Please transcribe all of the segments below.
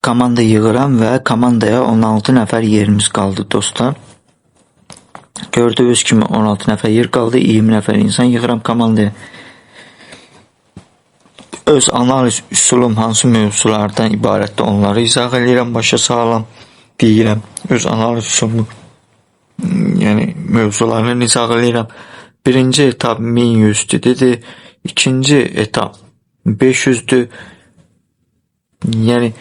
komanda yığıram və komandaya 16 nəfər yerimiz qaldı dostlar. Gördüyünüz kimi 16 nəfər yer qaldı, 20 nəfər insan yığıram komandaya. Öz analiz üsulum hansı mövzulardan ibarətdir onları izah edirəm, başa salam deyirəm. Öz analiz üsulumu, yəni mövzularını izah edirəm. Birinci etap 1100'dür, ikinci etap 500'dür. Yəni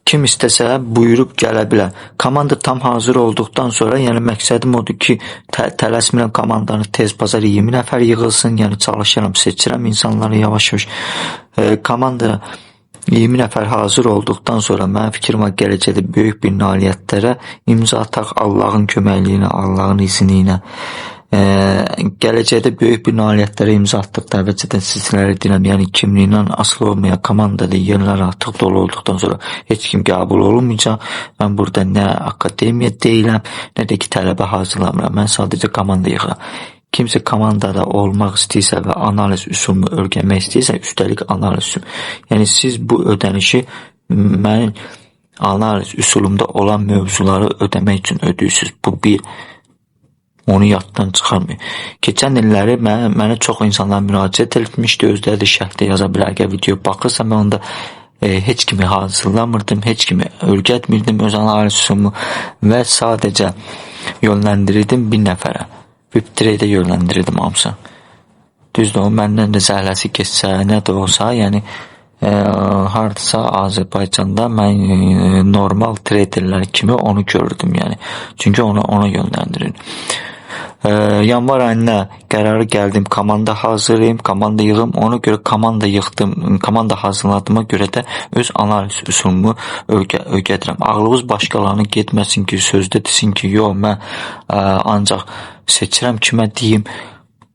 kim istəsə buyurub gələ bilər. Komanda tam hazır olduqdan sonra, yəni məqsədim odur ki, tələsmirəm komandanı tez bazar 20 nəfər yığılsın, yəni çalışıram, seçirəm insanları yavaş-yavaş. Komanda 20 nəfər hazır olduqdan sonra mənim fikrim var, gələcəkdə böyük bir nailiyyətlərə imza ataq Allahın köməkliyi ilə, Allahın izni ilə. Gələcəkdə böyük bir nailiyyətlərə imza atdıqda əvvəlcədən sizlərə deyirəm, yəni kimliyindən asılı olmayan komandada yerlər artıq dolu olduqdan sonra heç kim qəbul olunmayacaq. Mən burada nə akademiya deyiləm, nə də ki tələbə hazırlamıram. Mən sadəcə komanda yığıram. Kimsə komandada olmaq istəyirsə və analiz üsulunu öyrənmək istəyirsə, üstəlik analiz üsulu. Yəni siz bu ödənişi mənim analiz üsulumda olan mövzuları ödəmək üçün ödəyirsiniz. Bu bir. Onu yaddan çıxarmayın. Keçən illəri mənə çox insanlar müraciət etmişdi, özləri də şərhdə yaza bilər. Əgər video baxırsa, mən onda heç kimi hazırlamırdım, heç kimi öyrətmirdim öz analiz üsulumu və sadəcə yönləndirirdim bir nəfərə. Web3-də yönləndirirdim hamısı. Düzdür, o məndən də zəhləsi keçsə, nə də olsa, yəni hardasa Azərbaycanda mən normal traderlər kimi onu görürdüm, yəni. Çünki ona yönləndirirdim. Yanvar ayında qərarı gəldim, komanda hazırlayım, komanda yığım, ona görə komanda yığdım, komanda hazırladığıma görə də öz analiz üsulumu öyrədirəm. Ağlınız başqalarına getməsin ki, sözdə desin ki, yox, mən ancaq seçirəm kimə deyim,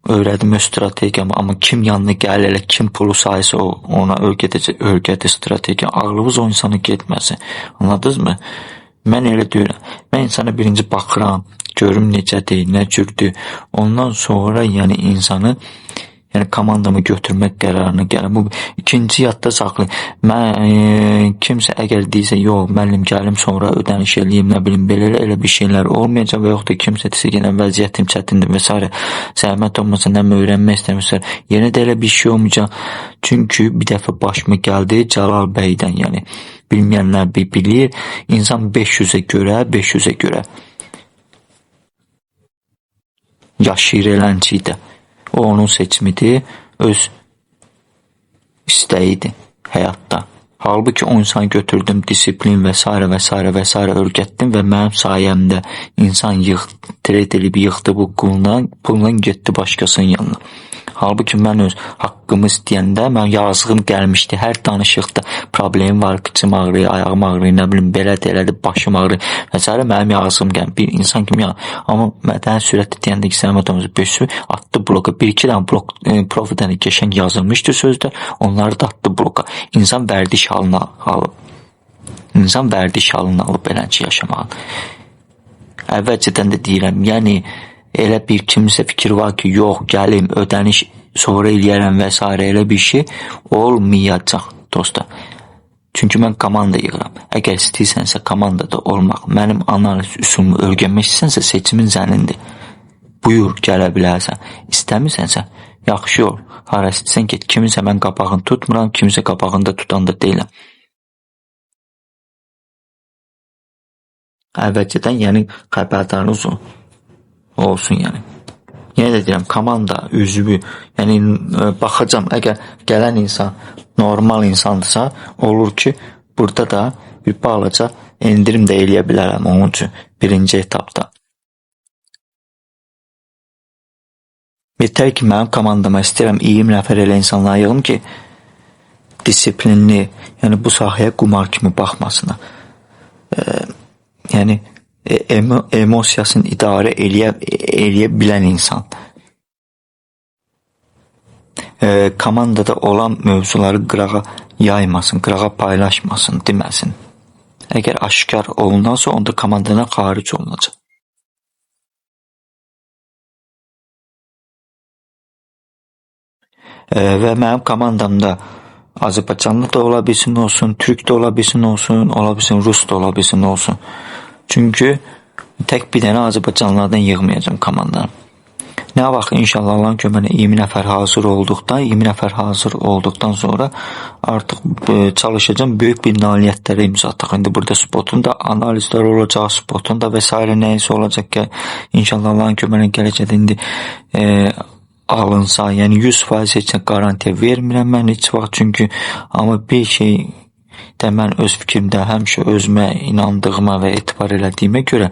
öyrədim öz strategiyamı, amma kim yanına gəlir, elə kim pulu sayısı ona öyrədir strategiya. Ağlınız o insana getməsin, anladınız mı? Mən elə deyirəm, mən insana birinci baxıram, görüm necədir, nə cürdür. Ondan sonra yəni insanı, yəni komandamı götürmək qərarına gələm. Bu ikinci yadda saxlayın. Mən kimsə əgər deyirsə, yox, müəllim gəlim sonra ödəniş eləyim, nə bilim belə bir şeylər olmayacaq və yoxdur kimsə desə yenə vəziyyətim çətindir və s. Zəhmət olmasa nə öyrənmək istəmirsə, yenə də elə bir şey olmayacaq. Çünki bir dəfə başıma gəldi Cəlal bəydən, yəni bilməyənlər bilir. İnsan 500'ə görə yaşayır eləncidə. O onun seçimidir, öz istəyidir həyatda. Halbuki o insanı götürdüm, disiplin və s. öyrətdim və mənim sayəmdə insan trade edib yığdı bu pulla getdi başqasının yanına. Halbuki mən öz haqqımı istəyəndə mən yazığım gəlmişdi. Hər danışıqda problem var, kıçım ağrıyır, ayağım ağrıyır, nə bilim belədir, elədir, başım ağrıyır və s. Mənim yazığım gəlmişdi. Bir insan kimi ya. Amma mədəni sürətli deyəndə ki, sənəm adamızı bösü atdı bloka. Bir-iki dənə blok profildən geçən yazılmışdı sözlər. Onları da atdı bloka. İnsan vərdiş halına alıb. İnsan vərdiş halını alıb belənci yaşamalı. Əvvəlcədən də deyirəm, yəni elə bir kimsə fikir var ki, yox, gəlim, ödəniş sonra eləyərəm və s. elə bir şey olmayacaq dostlar. Çünki mən komanda yığıram. Əgər istəyirsənsə komandada olmaq, mənim analiz üsulumu öyrənmək istəyirsənsə seçimin sənindir. Buyur, gələ bilərsən. İstəmirsənsə, yaxşı yol. Hara istəyirsən get. Kiminsə mən qabağını tutmuram, kiminsə qabağını da tutan da deyiləm. Əvvəlcədən, yəni xəbərdarınız olsun yəni. Yenə də deyirəm, komanda üzvü, yəni baxacam, əgər gələn insan normal insandırsa, olur ki, burada da bir balaca endirim də eləyə bilərəm onun üçün birinci etapda. Yetər ki, mənim komandama istəyirəm 20 nəfər elə insanlar yığım ki, disiplinli, yəni bu sahəyə qumar kimi baxmasına. Yəni emosiyasını idarə eləyə bilən insan. Komandada olan mövzuları qırağa yaymasın, qırağa paylaşmasın, deməsin. Əgər aşkar olunarsa, onda komandadan xaric olunacaq. Və mənim komandamda Azərbaycanlı da ola bilsin olsun, Türk de ola bilsin olsun, ola bilsin Rus da ola bilsin olsun. Çünkü tek bir dənə Azərbaycanlılardan yığmayacağım komandanı. Ne vaxt inşallah Allahın köməyinə 20 nəfər hazır olduqdan sonra artıq çalışacağım böyük bir nailiyyətlərə imza ataq. İndi burada spotun da analizlər olacaq, spotun da vesaire neyse olacaq ki inşallah Allahın köməyinə gələcəkdə indi alınsa, yəni 100% heç nə garantiya vermirəm mən heç vaxt, çünki amma bir şey də mən öz fikrimdə həmişə özümə inandığıma və etibar elədiyimə görə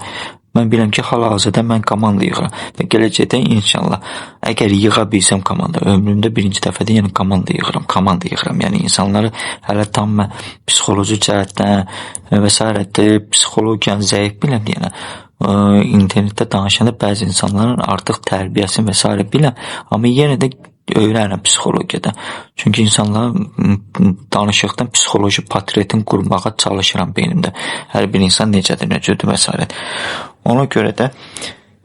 mən bilirəm ki, hal-hazırda mən komanda yığıram və gələcəkdə inşallah əgər yığa bilsəm komanda, ömrümdə birinci dəfədə yəni komanda yığıram. Yəni insanları hələ tam mən psixoloji cəhətdən və s. psixologiyanı zəif biləm deyənə. İnternetdə danışanda bəzi insanların artıq tərbiyəsini və s. biləm, amma yenə də öyrənirəm psixologiyada. Çünki insanların danışıqdan psixoloji portretini qurmağa çalışıram beynimdə. Hər bir insan necədir, nə cürdür və s. Ona görə də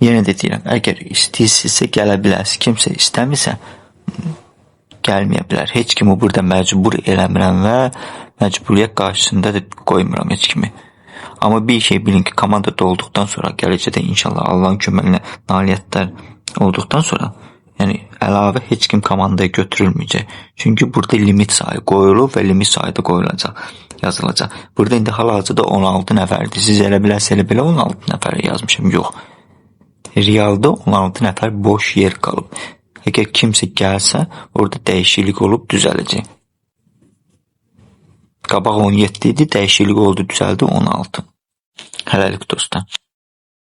yenə də deyirəm, əgər istəyirsinizsə gələ bilərsiniz, kimsə istəmirsə gəlməyə bilər. Heç kimi burada məcbur eləmirəm və məcburiyyət qarşısında da qoymuram heç kimi. Amma bir şey bilin ki, komandada olduqdan sonra gələcəkdə inşallah Allahın köməyinə nailiyyətlər olduqdan sonra yəni əlavə heç kim komandaya götürülməyəcək. Çünki burada limit sayı qoyulub və limit sayı da qoyulacaq, yazılacaq. Burada indi hal-hazırda 16 nəfərdir. Siz elə bilərsiniz, elə belə 16 nəfər yazmışım. Yox. Realda 16 nəfər boş yer qalıb. Əgər kimsə gəlsə, orada dəyişiklik olub düzələcək. Qabaq 17 idi, dəyişiklik oldu, düzəldi 16. Hələlik dostlar.